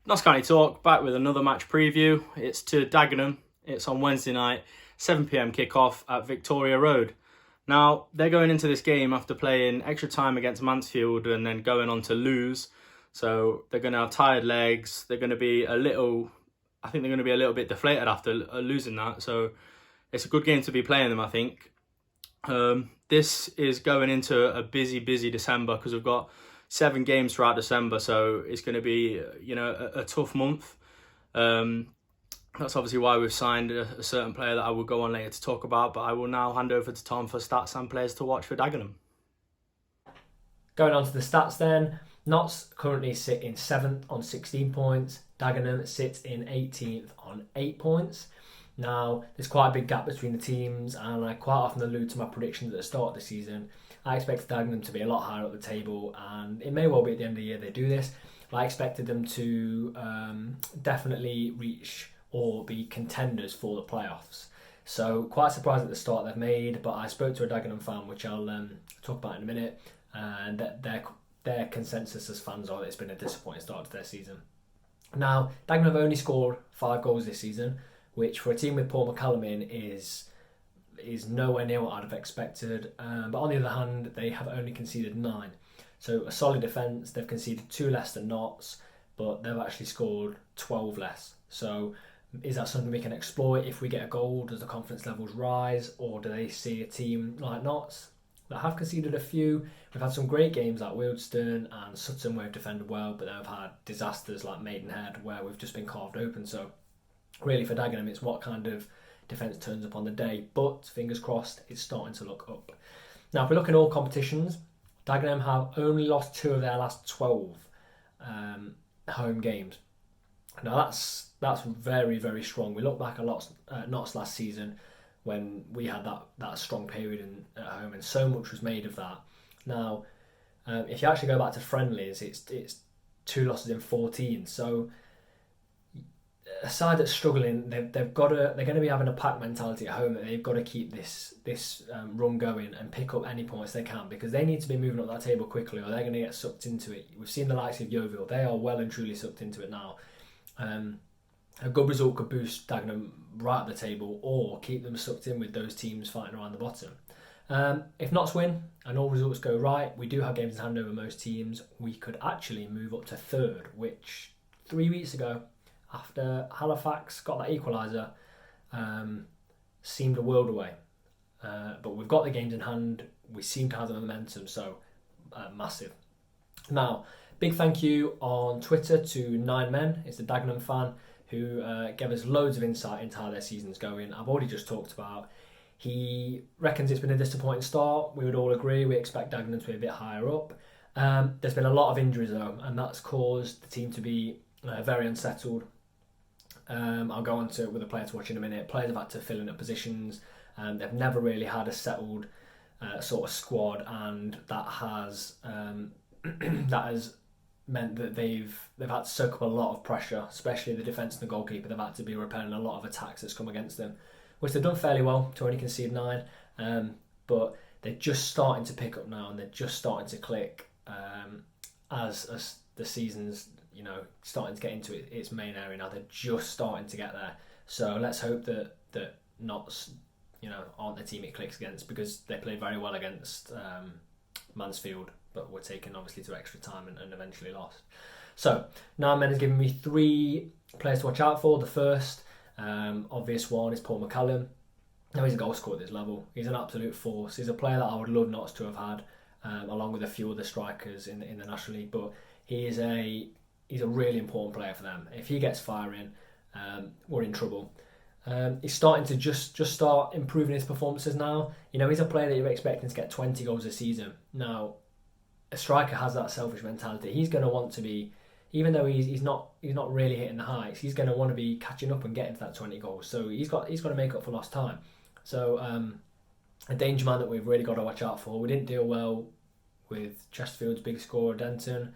Notts County Talk, back with another match preview. It's to Dagenham. It's on Wednesday night, 7 p.m kickoff at Victoria Road. Now, they're going into this game after playing extra time against Mansfield and then going on to lose. So they're going to have tired legs. They're going to be a little bit deflated after losing that. So it's a good game to be playing them, I think. This is going into a busy December because we've got 7 games throughout December, so it's going to be a tough month. That's obviously why we've signed a certain player that I will go on later to talk about, but I will now hand over to Tom for stats and players to watch for Dagenham. Going on to the stats then, Notts currently sit in 7th on 16 points, Dagenham sits in 18th on 8 points. Now, there's quite a big gap between the teams, and I quite often allude to my predictions at the start of the season. I expected Dagenham to be a lot higher up the table, and it may well be at the end of the year they do this. But I expected them to definitely reach or be contenders for the playoffs. So quite surprised at the start they've made, but I spoke to a Dagenham fan, which I'll talk about in a minute, and their consensus as fans are that it's been a disappointing start to their season. Now, Dagenham have only scored 5 goals this season, which for a team with Paul McCallum in is nowhere near what I'd have expected. But on the other hand, they have only conceded 9. So a solid defence. They've conceded 2 less than Notts, but they've actually scored 12 less. So is that something we can exploit if we get a goal? Does the confidence levels rise? Or do they see a team like Notts that have conceded a few? We've had some great games like Wealdstone and Sutton where we've defended well, but they've had disasters like Maidenhead where we've just been carved open. So really for Dagenham, it's what kind of defence turns up on the day, but fingers crossed it's starting to look up. Now, if we look in all competitions, Dagenham have only lost 2 of their last 12 home games. Now that's very strong. We look back at Notts last season when we had that strong period at home, and so much was made of that. Now, if you actually go back to friendlies, it's 2 losses in 14. So a side that's struggling, they're going to be having a pack mentality at home that they've got to keep this run going and pick up any points they can, because they need to be moving up that table quickly or they're going to get sucked into it. We've seen the likes of Yeovil; they are well and truly sucked into it now. A good result could boost Dagenham right up the table or keep them sucked in with those teams fighting around the bottom. If Notts win and all results go right, we do have games in hand over most teams. We could actually move up to 3rd, which 3 weeks ago, after Halifax got that equaliser, seemed a world away. But we've got the games in hand. We seem to have the momentum, so massive. Now, big thank you on Twitter to 9Men. It's a Dagenham fan who gave us loads of insight into how their season's going. I've already just talked about. He reckons it's been a disappointing start. We would all agree. We expect Dagenham to be a bit higher up. There's been a lot of injuries though, and that's caused the team to be very unsettled. I'll go on to it with a player to watch in a minute. Players have had to fill in at positions. They've never really had a settled sort of squad, and that has meant that they've had to soak up a lot of pressure, especially the defence and the goalkeeper. They've had to be repelling a lot of attacks that's come against them, which they've done fairly well to only concede 9. But they're just starting to pick up now, and they're just starting to click as the season's starting to get into its main area now. They're just starting to get there. So let's hope that Notts aren't the team it clicks against, because they played very well against Mansfield, but were taken obviously to extra time and eventually lost. So 9Men has given me 3 players to watch out for. The first obvious one is Paul McCallum. Now, he's a goal scorer at this level. He's an absolute force. He's a player that I would love Notts to have had, along with a few other strikers in the National League. But he's a really important player for them. If he gets firing, we're in trouble. He's starting to just start improving his performances now. He's a player that you're expecting to get 20 goals a season. Now, a striker has that selfish mentality. He's going to want to be, even though he's not really hitting the heights, he's going to want to be catching up and getting to that 20 goals. So he's got to make up for lost time. So a danger man that we've really got to watch out for. We didn't deal well with Chesterfield's big scorer, Denton.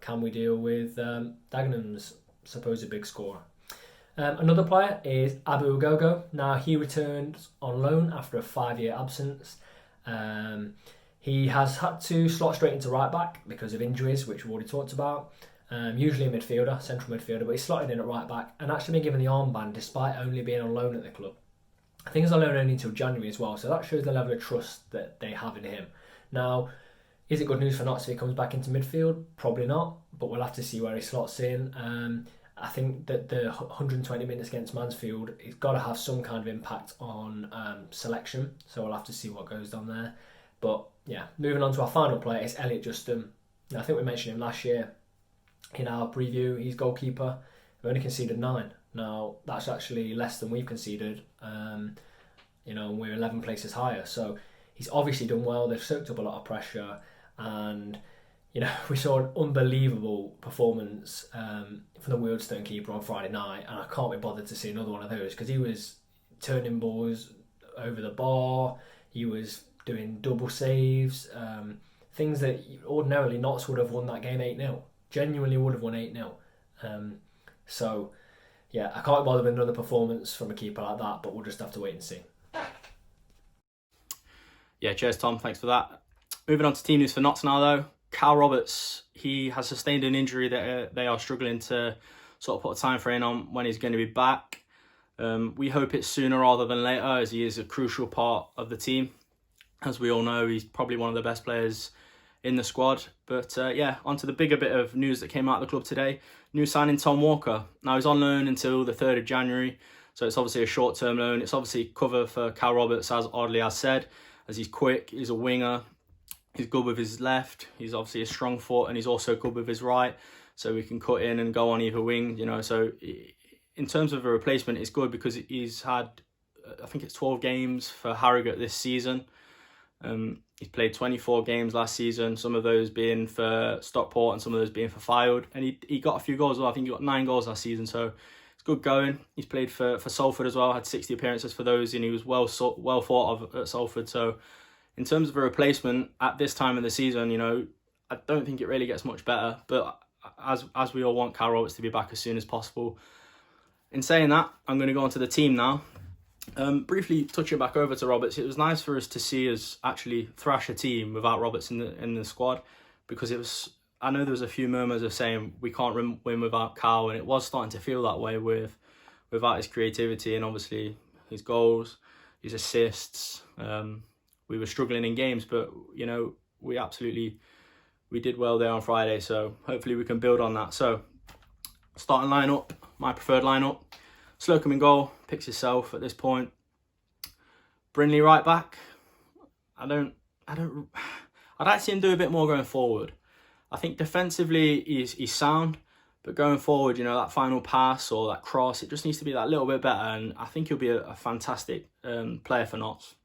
Can we deal with Dagenham's supposed big scorer? Another player is Abu Gogo. Now, he returned on loan after a 5-year absence. He has had to slot straight into right back because of injuries, which we've already talked about. Usually a midfielder, central midfielder, but he's slotted in at right back and actually been given the armband despite only being on loan at the club. I think he's on loan only until January as well, so that shows the level of trust that they have in him. Now, is it good news for Notts if he comes back into midfield? Probably not, but we'll have to see where he slots in. I think that the 120 minutes against Mansfield, he's got to have some kind of impact on selection, so we'll have to see what goes on there. But yeah, moving on to our final player, it's Elliot Justin. Now, I think we mentioned him last year in our preview. He's goalkeeper. We only conceded 9. Now, that's actually less than we've conceded. We're 11 places higher. So he's obviously done well. They've soaked up a lot of pressure. And, we saw an unbelievable performance from the Wealdstone keeper on Friday night. And I can't be bothered to see another one of those because he was turning balls over the bar. He was doing double saves. Things that ordinarily Notts would have won that game 8-0. Genuinely would have won 8-0. So, yeah, I can't bother with another performance from a keeper like that, but we'll just have to wait and see. Yeah, cheers, Tom. Thanks for that. Moving on to team news for Notts now, though. Cal Roberts, he has sustained an injury that they are struggling to sort of put a time frame on when he's going to be back. We hope it's sooner rather than later, as he is a crucial part of the team. As we all know, he's probably one of the best players in the squad. But onto the bigger bit of news that came out of the club today. New signing Tom Walker. Now, he's on loan until the 3rd of January, so it's obviously a short-term loan. It's obviously cover for Cal Roberts, as oddly as said, as he's quick, he's a winger, he's good with his left, he's obviously a strong foot, and he's also good with his right, so we can cut in and go on either wing, So in terms of a replacement, it's good because he's had, I think it's 12 games for Harrogate this season. He's played 24 games last season, some of those being for Stockport and some of those being for Fylde. And he got a few goals as well. I think he got 9 goals last season, so it's good going. He's played for Salford as well, had 60 appearances for those, and he was well thought of at Salford. So in terms of a replacement at this time of the season, I don't think it really gets much better. But as we all want Cal Roberts to be back as soon as possible. In saying that, I'm going to go on to the team now. Briefly touching back over to Roberts, it was nice for us to see us actually thrash a team without Roberts in the squad, because I know there was a few murmurs of saying we can't win without Cal, and it was starting to feel that way without his creativity and obviously his goals, his assists. We were struggling in games, but we did well there on Friday, so hopefully we can build on that. So starting lineup, my preferred lineup. Slocum in goal, picks himself at this point. Brindley right back. I'd like to see him do a bit more going forward. I think defensively he's sound, but going forward, that final pass or that cross, it just needs to be that little bit better, and I think he'll be a fantastic player for Notts.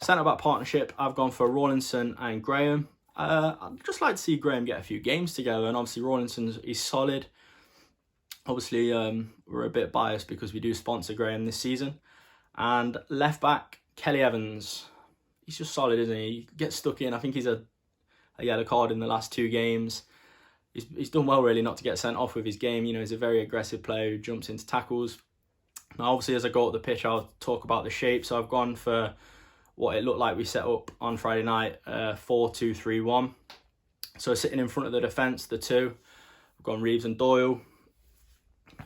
Centre-back partnership, I've gone for Rawlinson and Graham. I'd just like to see Graham get a few games together, and obviously Rawlinson is solid. Obviously, we're a bit biased because we do sponsor Graham this season. And left back, Kelly Evans. He's just solid, isn't he? He gets stuck in. I think he's a yellow card in the last 2 games. He's done well, really, not to get sent off with his game. He's a very aggressive player who jumps into tackles. Now, obviously, as I go up the pitch, I'll talk about the shape. So I've gone for what it looked like we set up on Friday night, 4-2-3-1. So sitting in front of the defence, the 2. I've gone Reeves and Doyle.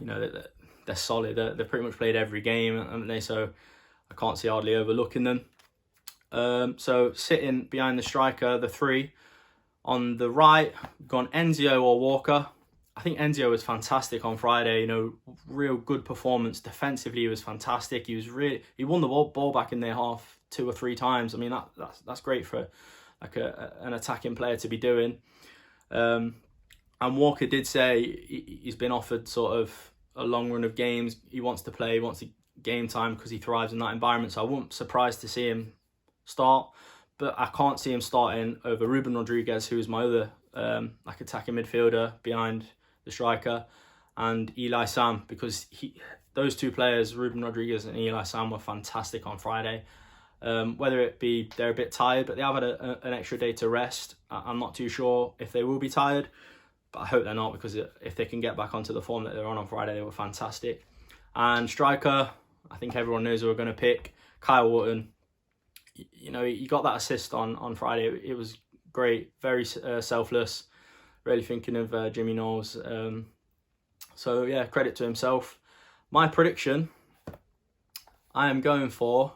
They're solid. They've pretty much played every game, haven't they? So I can't see hardly overlooking them. So sitting behind the striker, the 3. On the right, we've gone Enzio or Walker. I think Enzio was fantastic on Friday. Real good performance. Defensively, he was fantastic. He won the ball back in their half 2 or 3 times. I mean, that's great for an attacking player to be doing. And Walker did say he's been offered sort of a long run of games. He wants to play, he wants game time because he thrives in that environment. So I wouldn't be surprised to see him start, but I can't see him starting over Ruben Rodriguez, who is my other attacking midfielder behind the striker, and Eli Sam, because those 2 players, Ruben Rodriguez and Eli Sam, were fantastic on Friday. Whether it be they're a bit tired, but they have had an extra day to rest. I'm not too sure if they will be tired, but I hope they're not, because if they can get back onto the form that they're on Friday, they were fantastic. And striker, I think everyone knows who we're going to pick, Kyle Wharton. He got that assist on Friday. It was great, very selfless, really thinking of Jimmy Knowles. So yeah, credit to himself. My prediction, I am going for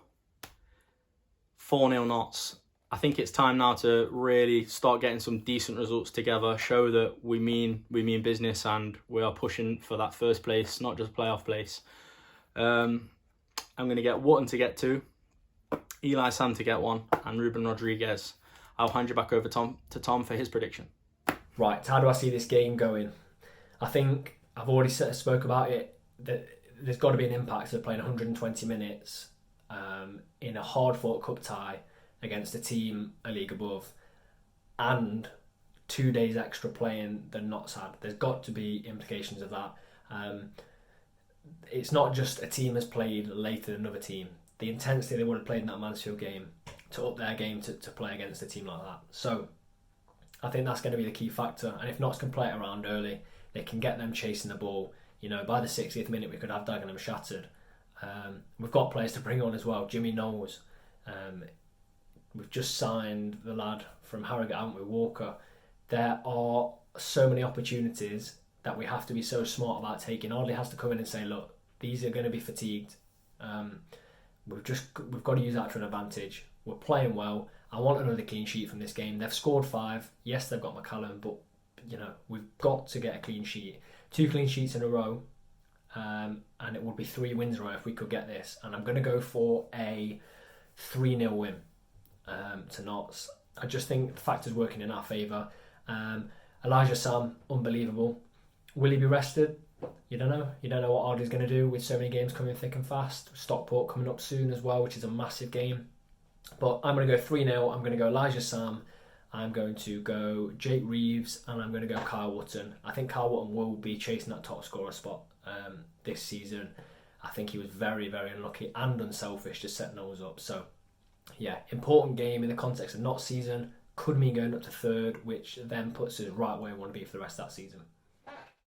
4-0 Notts. I think it's time now to really start getting some decent results together, show that we mean business and we are pushing for that first place, not just playoff place. I'm going to get Wharton to get 2, Eli Sam to get 1, and Ruben Rodriguez. I'll hand you back over to Tom for his prediction. Right, how do I see this game going? I think I've already spoke about it, that there's got to be an impact to playing 120 minutes in a hard-fought cup tie against a team a league above, and 2 days extra playing than Notts had. There's got to be implications of that. It's not just a team has played later than another team. The intensity they would have played in that Mansfield game to up their game to play against a team like that. So I think that's going to be the key factor. And if Notts can play it around early, they can get them chasing the ball. You know, by the 60th minute, we could have Dagenham shattered. We've got players to bring on as well. Jimmy Knowles. We've just signed the lad from Harrogate, haven't we, Walker. There are so many opportunities that we have to be so smart about taking. Audley has to come in and say, look, these are going to be fatigued. We've got to use that to an advantage. We're playing well. I want another clean sheet from this game. They've scored 5. Yes, they've got McCallum, but you know, we've got to get a clean sheet. 2 clean sheets in a row, and it would be 3 wins in a row if we could get this. And I'm going to go for a 3-0 win to Notts. I just think the factors working in our favour. Elijah Sam, unbelievable. Will he be rested? You don't know. You don't know what Ardley's going to do with so many games coming thick and fast. Stockport coming up soon as well, which is a massive game. But I'm going to go 3-0. I'm going to go Elijah Sam. I'm going to go Jake Reeves, and I'm going to go Kyle Wotton. I think Kyle Wotton will be chasing that top scorer spot this season. I think he was very, very unlucky and unselfish to set Knowles up. So, yeah, important game in the context of not season. Could mean going up to 3rd, which then puts us right where we want to be for the rest of that season.